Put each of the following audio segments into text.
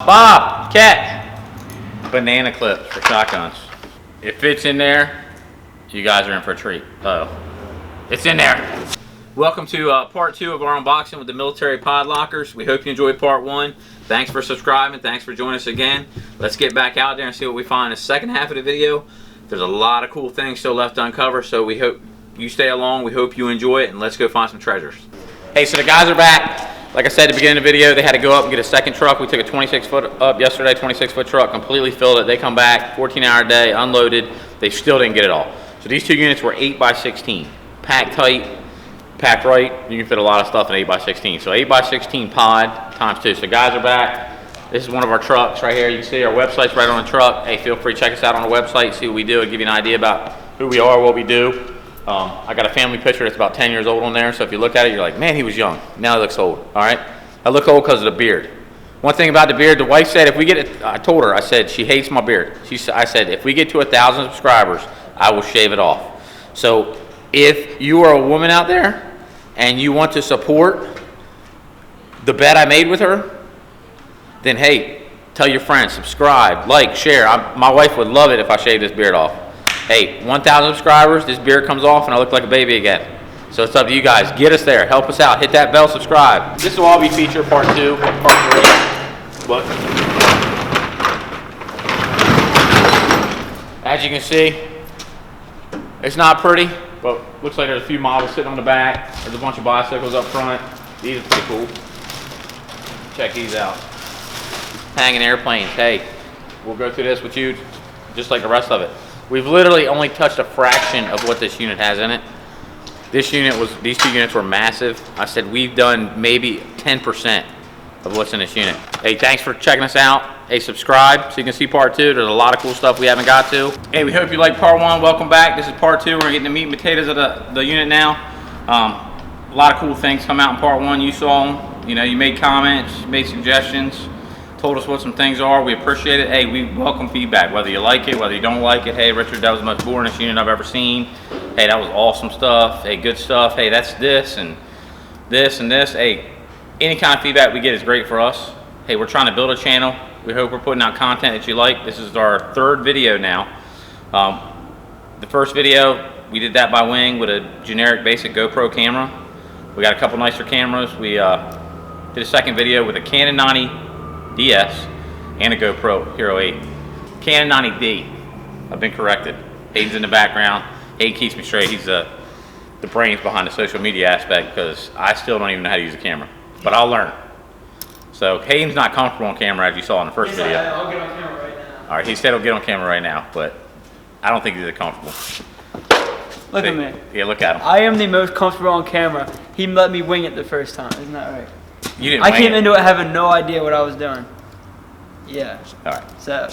Bob, catch. Banana clips for shotguns. If it's in there, you guys are in for a treat. Uh-oh. It's in there. Welcome to part 2 of our unboxing with the military pod lockers. We hope you enjoyed part 1. Thanks for subscribing. Thanks for joining us again. Let's get back out there and see what we find in the second half of the video. There's a lot of cool things still left to uncover, so we hope you stay along. We hope you enjoy it, and let's go find some treasures. Hey, so the guys are back. Like I said at the beginning of the video, they had to go up and get a second truck. We took a 26-foot up yesterday, 26-foot truck, completely filled it. They come back, 14-hour day, unloaded. They still didn't get it all. So these 2 units were 8x16, packed tight, packed right. You can fit a lot of stuff in 8x16. So 8x16 pod times 2. So guys are back. This is one of our trucks right here. You can see our website's right on the truck. Hey, feel free to check us out on the website, see what we do, and give you an idea about who we are, what we do. I got a family picture that's about 10 years old on there, so if you look at it, you're like, man, he was young. Now he looks old, all right? I look old because of the beard. One thing about the beard, the wife said if we get it, I told her, I said, she hates my beard. I said, if we get to 1,000 subscribers, I will shave it off. So if you are a woman out there and you want to support the bet I made with her, then hey, tell your friends, subscribe, like, share. My wife would love it if I shaved this beard off. Hey, 1,000 subscribers, this beard comes off and I look like a baby again. So it's up to you guys. Get us there. Help us out. Hit that bell, subscribe. This will all be featured part 2, part 3. But as you can see, it's not pretty, but looks like there's a few models sitting on the back. There's a bunch of bicycles up front. These are pretty cool. Check these out. Hanging airplanes. Hey, we'll go through this with you just like the rest of it. We've literally only touched a fraction of what this unit has in it. These 2 units were massive. I said we've done maybe 10% of what's in this unit. Hey, thanks for checking us out. Hey, subscribe so you can see part 2. There's a lot of cool stuff we haven't got to. Hey, we hope you liked part 1. Welcome back. This is part 2. We're gonna get the meat and potatoes of the unit now. A lot of cool things come out in part 1. You saw them. You know, you made comments, made suggestions, told us what some things are. We appreciate it. Hey, we welcome feedback, whether you like it, whether you don't like it. Hey, Richard, that was the most boringest unit I've ever seen. Hey, that was awesome stuff. Hey, good stuff. Hey, that's this and this and this. Hey, any kind of feedback we get is great for us. Hey, we're trying to build a channel. We hope we're putting out content that you like. This is our 3rd video now. The first video, we did that by wing with a generic basic GoPro camera. We got a couple nicer cameras. We did a second video with a Canon 90DS and a GoPro Hero 8. Canon 90D. I've been corrected. Hayden's in the background. Hayden keeps me straight. He's the brains behind the social media aspect because I still don't even know how to use a camera. But I'll learn. So Hayden's not comfortable on camera as you saw in the first video. I'll get on camera right now. Alright, he said he'll get on camera right now, but I don't think he's comfortable. Look at me. Yeah, look at him. I am the most comfortable on camera. He let me wing it the first time. Isn't that right? You didn't I came into it having no idea what I was doing. Yeah. Alright. So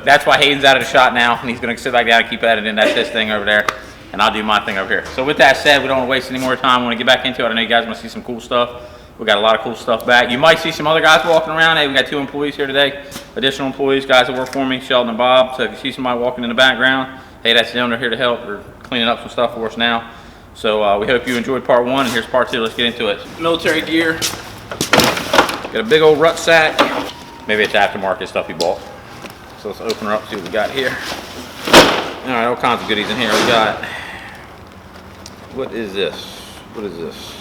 that's why Hayden's out of the shot now, and he's going to sit back down and keep editing. That's his thing over there, and I'll do my thing over here. So with that said, we don't want to waste any more time. We want to get back into it. I know you guys want to see some cool stuff. We got a lot of cool stuff back. You might see some other guys walking around. Hey, we got 2 employees here today. Additional employees, guys that work for me, Sheldon and Bob. So if you see somebody walking in the background, hey, that's them. They're here to help. We're cleaning up some stuff for us now. So we hope you enjoyed part 1, and here's part 2. Let's get into it. Military gear. Got a big old rucksack. Maybe it's aftermarket stuff he bought. So let's open her up, see what we got here. All right, all kinds of goodies in here. We got, what is this? What is this?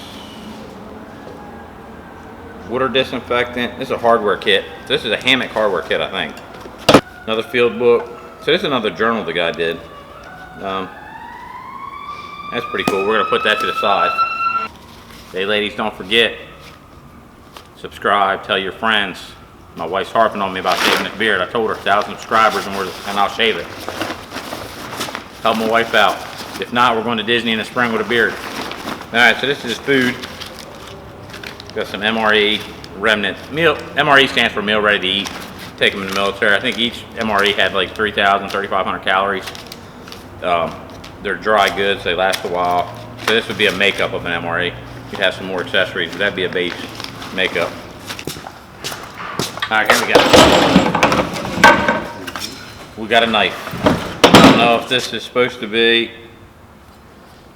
Water disinfectant. This is a hardware kit. This is a hammock hardware kit, I think. Another field book. So this is another journal the guy did. That's pretty cool. We're gonna put that to the side. Hey ladies, don't forget, subscribe, tell your friends. My wife's harping on me about shaving this beard. I told her 1,000 subscribers and I'll shave it. Help my wife out. If not, we're going to Disney in the spring with a beard. All right, so this is food. Got some MRE remnant. MRE stands for meal ready to eat. Take them in the military. I think each MRE had like 3,000, 3,500 calories. They're dry goods. They last a while. So this would be a makeup of an MRE. You'd have some more accessories, but that'd be a base makeup. All right, here we go. We got a knife. I don't know if this is supposed to be.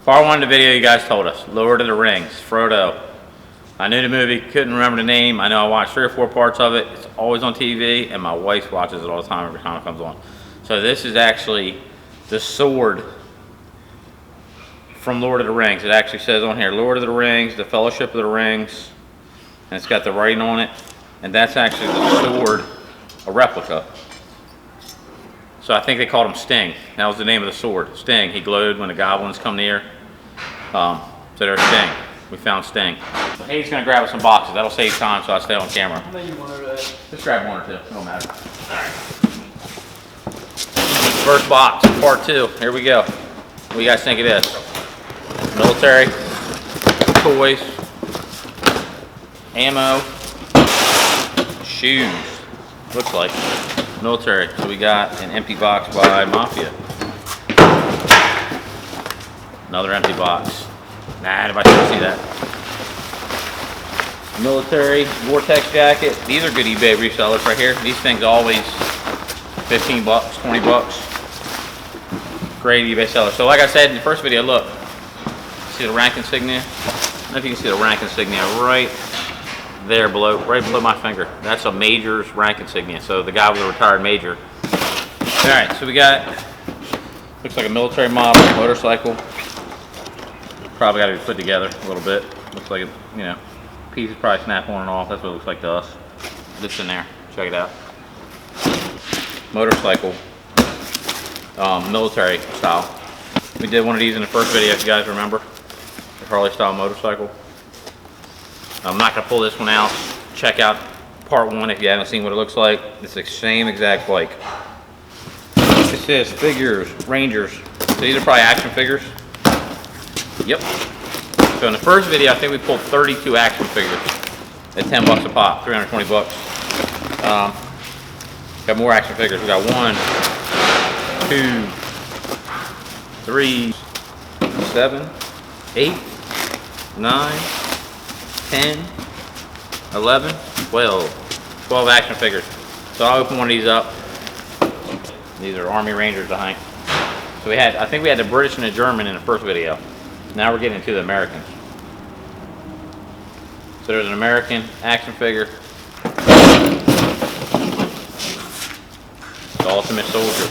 Part 1 of the video, you guys told us. Lord of the Rings, Frodo. I knew the movie, couldn't remember the name. I know I watched 3 or 4 parts of it. It's always on TV, and my wife watches it all the time every time it comes on. So this is actually the sword from Lord of the Rings. It actually says on here, Lord of the Rings, the Fellowship of the Rings, and it's got the writing on it. And that's actually the sword, a replica. So I think they called him Sting. That was the name of the sword, Sting. He glowed when the goblins come near. So there's Sting. We found Sting. Hayes gonna grab us some boxes. That'll save time, so I stay on camera. How many you want to Just grab 1 or 2. It don't matter. All right. First box, part 2. Here we go. What do you guys think it is? Military, toys, ammo, shoes. Looks like military. So we got an empty box by Mafia. Another empty box. Nah, nobody can see that. Military Vortex jacket. These are good eBay resellers right here. These things always 15 bucks, 20 bucks. Great eBay seller. So like I said in the first video, look. See the rank insignia? I don't know if you can see the rank insignia right there below, right below my finger. That's a major's rank insignia. So the guy was a retired major. All right, so we got, looks like a military model, motorcycle. Probably got to be put together a little bit. Looks like, you know, pieces probably snap on and off. That's what it looks like to us. This in there. Check it out. Motorcycle, military style. We did one of these in the first video, if you guys remember. The Harley style motorcycle. I'm not gonna pull this one out. Check out part 1 if you haven't seen what it looks like. It's the same exact bike. It says figures, Rangers. So these are probably action figures. Yep. So in the first video, I think we pulled 32 action figures at 10 bucks a pop, 320 bucks. Got more action figures. We got 1, 2, 3, 7, 8, 9, 10, 11, 12 action figures. So I'll open one of these up. These are Army Rangers, I think. So I think we had the British and the German in the first video. Now we're getting into the Americans. So there's an American action figure. The Ultimate Soldier.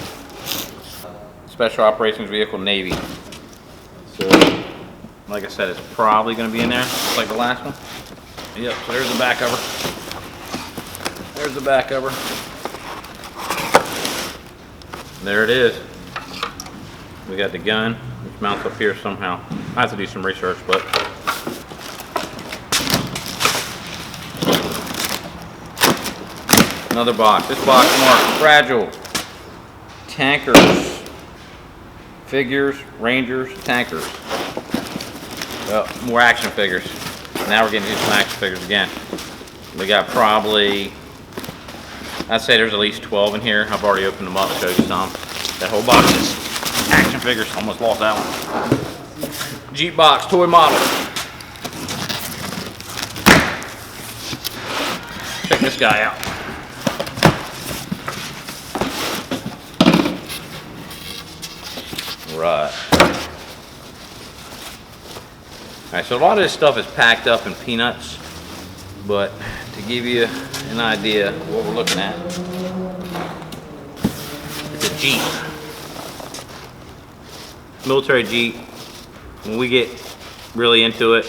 Special Operations Vehicle, Navy. So, like I said, it's probably going to be in there, just like the last one. Yep, so there's the back cover. There's the back cover. There it is. We got the gun, which mounts up here somehow. I have to do some research, but another box. This box marked fragile. Tankers. Figures, Rangers, tankers. Well, more action figures. Now we're getting into some action figures again. We got probably, I'd say there's at least 12 in here. I've already opened them up, showed you some. That whole box is action figures. Almost lost that one. Jeep box, toy model. Check this guy out. Right. Alright, so a lot of this stuff is packed up in peanuts, but to give you an idea of what we're looking at, it's a Jeep. Military Jeep. When we get really into it,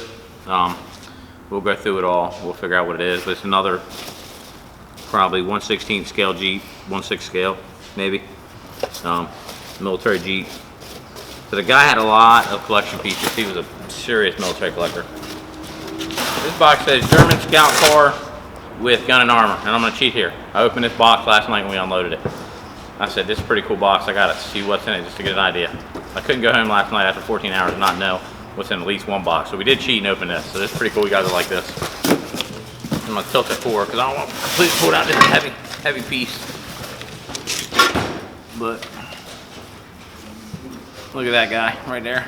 we'll go through it all. We'll figure out what it is, but it's another probably 1/16 scale Jeep, 1/6 scale maybe, military Jeep. So the guy had a lot of collection pieces. He was a serious military collector. This box says German scout car with gun and armor, and I'm gonna cheat here. I opened this box last night when we unloaded it. I said, this is a pretty cool box. I gotta see what's in it just to get an idea. I couldn't go home last night after 14 hours and not know what's in at least one box. So we did cheat and open this. So this is pretty cool. You guys will like this. I'm gonna tilt it forward because I don't want to completely pull it out. This is a heavy piece. But look at that guy right there.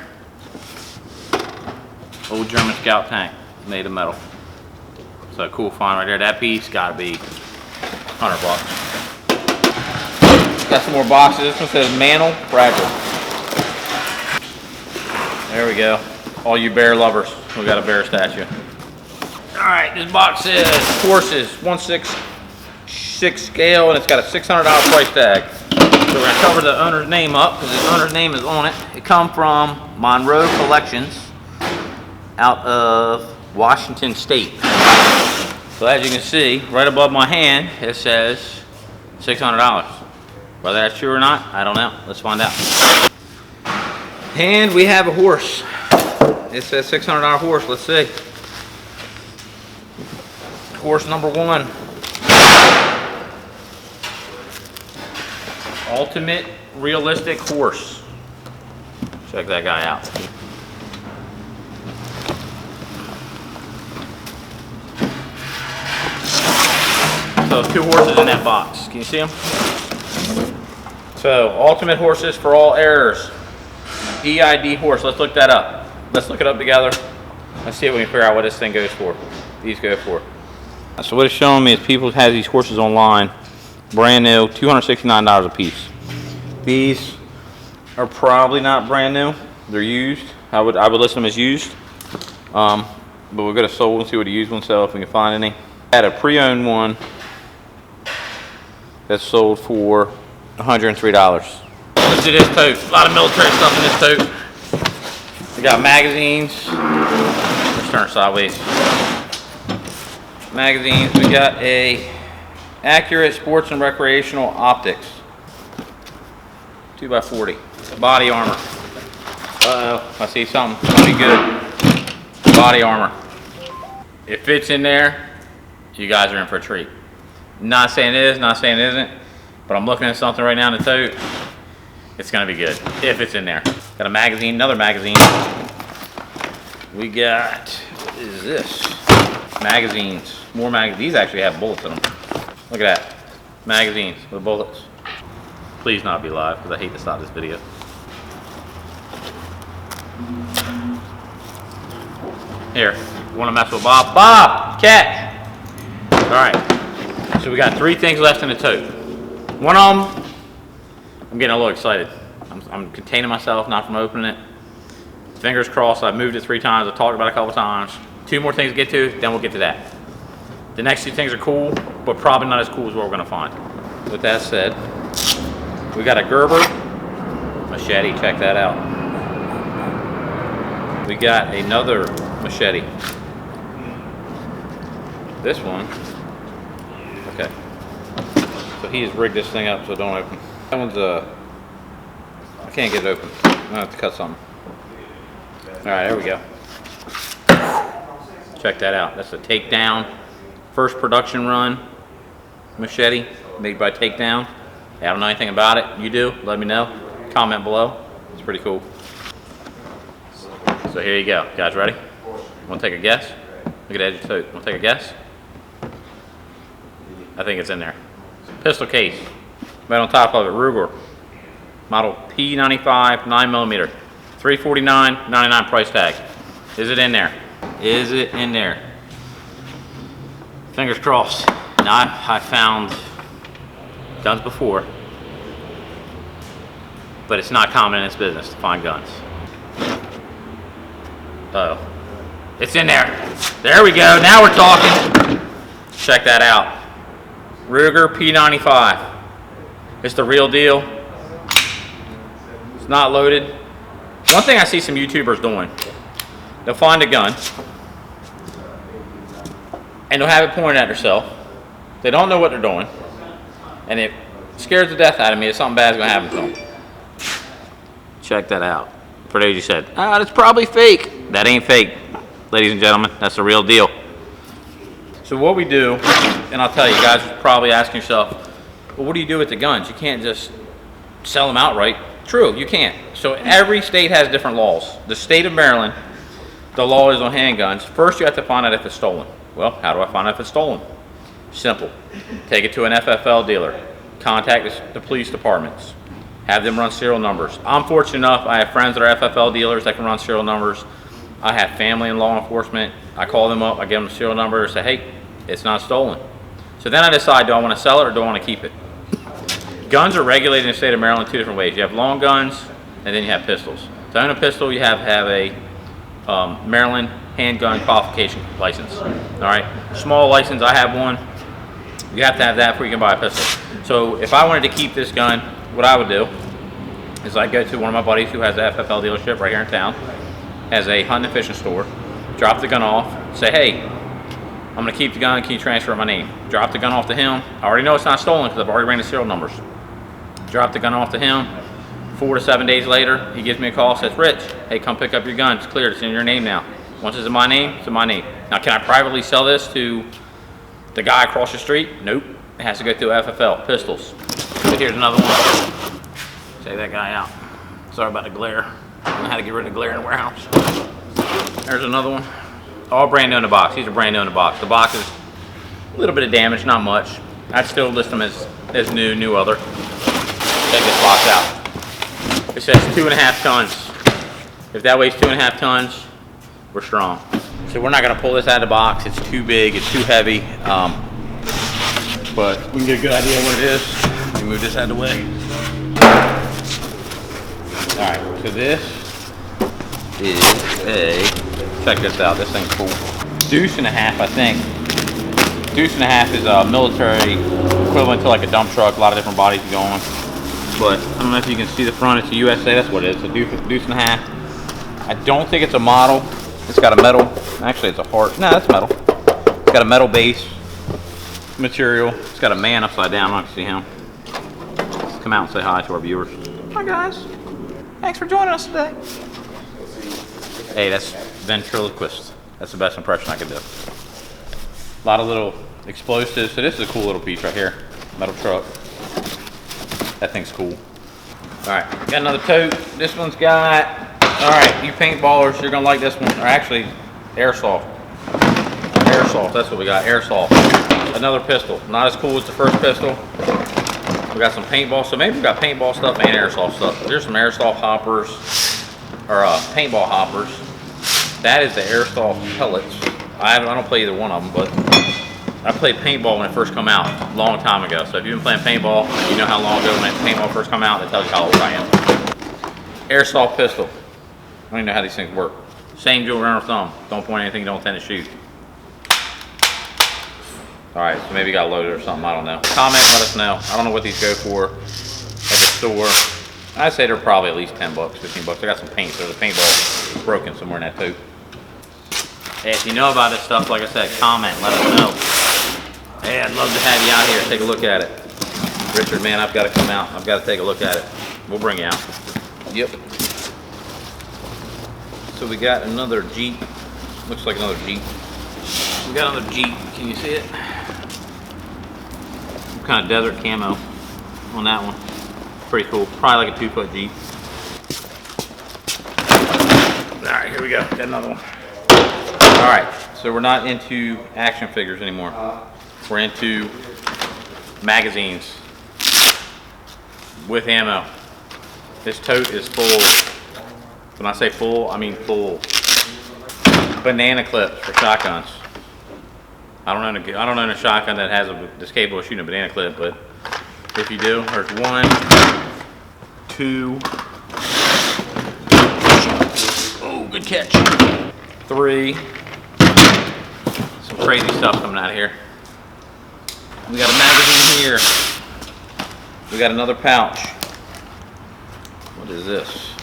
Old German scout tank made of metal. So cool find right there. That piece gotta be 100 bucks. Got some more boxes. This one says Mantle Fragile. There we go. All you bear lovers. We got a bear statue. Alright, this box says horses, 1/6 scale, and it's got a $600 price tag. So we're gonna cover the owner's name up, because the owner's name is on it. It comes from Monroe Collections out of Washington State. So as you can see, right above my hand, it says $600. Whether that's true or not, I don't know. Let's find out. And we have a horse. It says $600 horse. Let's see. Horse number 1. Ultimate realistic horse. Check that guy out. So 2 horses in that box. Can you see them? So ultimate horses for all errors. EID horse. Let's look that up. Let's look it up together. Let's see if we can figure out what this thing goes for. These go for. So what it's showing me is people have these horses online, brand new, $269 a piece. These are probably not brand new. They're used. I would list them as used. But we're gonna sold and see what a used one sells if we can find any. I had a pre-owned one that's sold for $103. Let's do this tote. A lot of military stuff in this tote. We got magazines. Let's turn it sideways. Magazines. We got a Accurate Sports and Recreational Optics. 2x40. Body armor. Uh-oh, I see something. It's gonna be good. Body armor. If it's in there, you guys are in for a treat. Not saying it is, not saying it isn't, but I'm looking at something right now in the tote. It's gonna be good, if it's in there. Got a magazine, another magazine. We got, what is this? Magazines, more magazines. These actually have bullets in them. Look at that, magazines with bullets. Please not be live, because I hate to stop this video. Here, you wanna mess with Bob? Bob, catch! All right, so we got 3 things left in the tote. One of them, I'm getting a little excited. I'm containing myself, not from opening it. Fingers crossed, I've moved it 3 times, I've talked about it a couple times. 2 more things to get to, then we'll get to that. The next 2 things are cool, but probably not as cool as what we're gonna find. With that said, we got a Gerber machete, check that out. We got another machete. This one, okay. So he's rigged this thing up so it don't open. That one's I can't get it open. I'm gonna have to cut something. All right, there we go. Check that out. That's a Takedown, first production run machete made by Takedown. I don't know anything about it. You do? Let me know. Comment below. It's pretty cool. So here you go. Guys ready? Want to take a guess? Look at the edge of the tote. Want to take a guess? I think it's in there. Pistol case. Right on top of it, Ruger. Model P95 9mm. $349.99 price tag. Is it in there? Is it in there? Fingers crossed. Now I found guns before, but it's not common in this business to find guns. Uh-oh. It's in there. There we go. Now we're talking. Check that out. Ruger P95. It's the real deal. It's not loaded. One thing I see some YouTubers doing, they'll find a gun and they'll have it pointed at themselves. They don't know what they're doing, and it scares the death out of me that something bad's gonna happen to them. Check that out. For those you said, ah, that's probably fake. That ain't fake, ladies and gentlemen. That's the real deal. So what we do, and I'll tell you, guys are probably asking yourself, well, what do you do with the guns? You can't just sell them outright. True, you can't. So every state has different laws. The state of Maryland, the law is on handguns. First, you have to find out if it's stolen. Well, how do I find out if it's stolen? Simple. Take it to an FFL dealer. Contact the police departments. Have them run serial numbers. I'm fortunate enough, I have friends that are FFL dealers that can run serial numbers. I have family in law enforcement. I call them up, I give them a serial number, and say, hey, it's not stolen. So then I decide, do I want to sell it or do I want to keep it? Guns are regulated in the state of Maryland 2 different ways. You have long guns, and then you have pistols. To own a pistol, you have a Maryland handgun qualification license. All right, small license, I have one. You have to have that before you can buy a pistol. So if I wanted to keep this gun, what I would do is I'd go to one of my buddies who has an FFL dealership right here in town, has a hunting and fishing store, drop the gun off, say, hey, I'm gonna keep the gun, can you transfer my name? Drop the gun off to him. I already know it's not stolen because I've already ran the serial numbers. Drop the gun off to him. 4 to 7 days later, he gives me a call, says, Rich, hey, come pick up your gun, it's cleared, it's in your name now. Once it's in my name, it's in my name. Now, can I privately sell this to the guy across the street? Nope, it has to go through FFL, pistols. So here's another one. Take that guy out. Sorry about the glare. I don't know how to get rid of the glare in the warehouse. There's another one. All brand new in the box. These are brand new in the box. The box is a little bit of damage, not much. I'd still list them as new other. Take this box out. It says 2.5 tons. If that weighs 2.5 tons, we're strong. So we're not gonna pull this out of the box. It's too big, it's too heavy. But we can get a good idea of what it is. Let me move this out of the way. All right, so this is check this out, this thing's cool. 1.5 I think. 1.5 is a military equivalent to like a dump truck, a lot of different bodies you go on. But I don't know if you can see the front, it's a USA, that's what it is, a 1.5. I don't think it's a model. It's got a metal, actually it's a heart, no, that's metal. It's got a metal base material. It's got a man upside down, I can see him. Let's come out and say hi to our viewers. Hi guys, thanks for joining us today. Hey, that's ventriloquist. That's the best impression I could do. A lot of little explosives. So this is a cool little piece right here. Metal truck. That thing's cool. All right, got another tote. This one's got, all right, you paintballers, you're gonna like this one. Or actually, airsoft. Airsoft, that's what we got, airsoft. Another pistol. Not as cool as the first pistol. We got some paintball, so maybe we got paintball stuff and airsoft stuff. There's some airsoft hoppers, or paintball hoppers. That is the airsoft pellets. I don't play either one of them, but I played paintball when it first came out a long time ago. So if you've been playing paintball, you know how long ago when paintball first came out, that tells you how old I am. Airsoft pistol. I don't even know how these things work. Same jewel around our thumb. Don't point anything you don't intend to shoot. All right, so maybe you got loaded or something, I don't know. Comment, let us know. I don't know what these go for at the store. I'd say they're probably at least 10 bucks, 15 bucks. I got some paint, so the paintball broken somewhere in that tote. Hey, if you know about this stuff, like I said, comment, let us know. Hey, I'd love to have you out here, take a look at it. Richard, man, I've got to come out. I've got to take a look at it. We'll bring you out. Yep. So we got another Jeep. Looks like another Jeep. We got another Jeep. Can you see it? Some kind of desert camo on that one. Pretty cool. Probably like a 2-foot Jeep. All right, here we go. Got another one. All right, so we're not into action figures anymore. We're into magazines with ammo. This tote is full. When I say full, I mean full. Banana clips for shotguns. I don't own a shotgun that has this capable of shooting a banana clip, but if you do, there's 1, 2. Oh, good catch. 3. Some crazy stuff coming out of here. We got a magazine here. We got another pouch. What is this?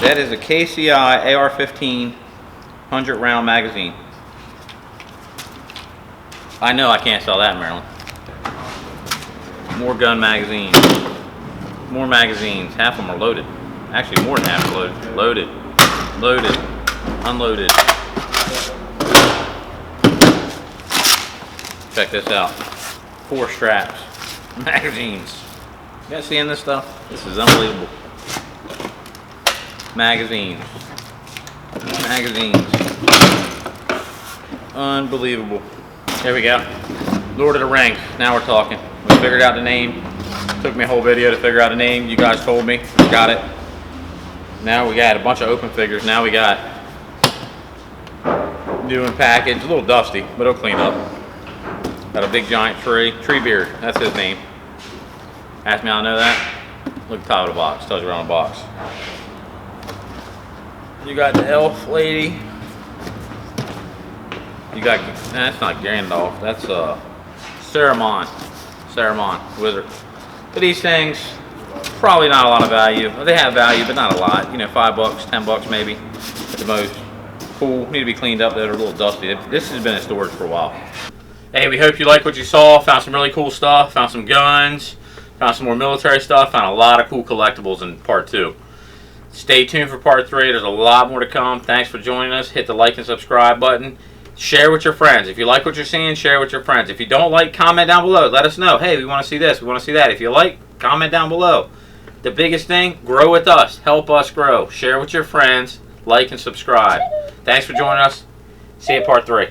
That is a KCI AR-15 100-round magazine. I know I can't sell that in Maryland. More gun magazines. More magazines. Half of them are loaded. Actually, more than half are loaded. Loaded. Loaded. Unloaded. Check this out. 4 straps. Magazines. You guys seeing this stuff? This is unbelievable. Magazines. Magazines. Unbelievable. Here we go. Lord of the Rings. Now we're talking. We figured out the name. Took me a whole video to figure out the name. You guys told me. Got it. Now we got a bunch of open figures. Now we got new and packaged. A little dusty, but it'll clean up. Got a big giant tree. Treebeard. That's his name. Ask me how I know that. Look at the top of the box. Tells you around the box. You got the elf lady. You got, that's not Gandalf, that's Saruman wizard. But these things, probably not a lot of value. Well, they have value, but not a lot. You know, $5, $10 maybe at the most. Cool, need to be cleaned up. They're a little dusty. This has been in storage for a while. Hey, we hope you like what you saw. Found some really cool stuff. Found some guns. Found some more military stuff. Found a lot of cool collectibles in part 2. Stay tuned for part 3. There's a lot more to come. Thanks for joining us. Hit the like and subscribe button. Share with your friends. If you like what you're seeing, share with your friends. If you don't like, comment down below. Let us know. Hey, we want to see this. We want to see that. If you like, comment down below. The biggest thing, grow with us. Help us grow. Share with your friends. Like and subscribe. Thanks for joining us. See you in part 3.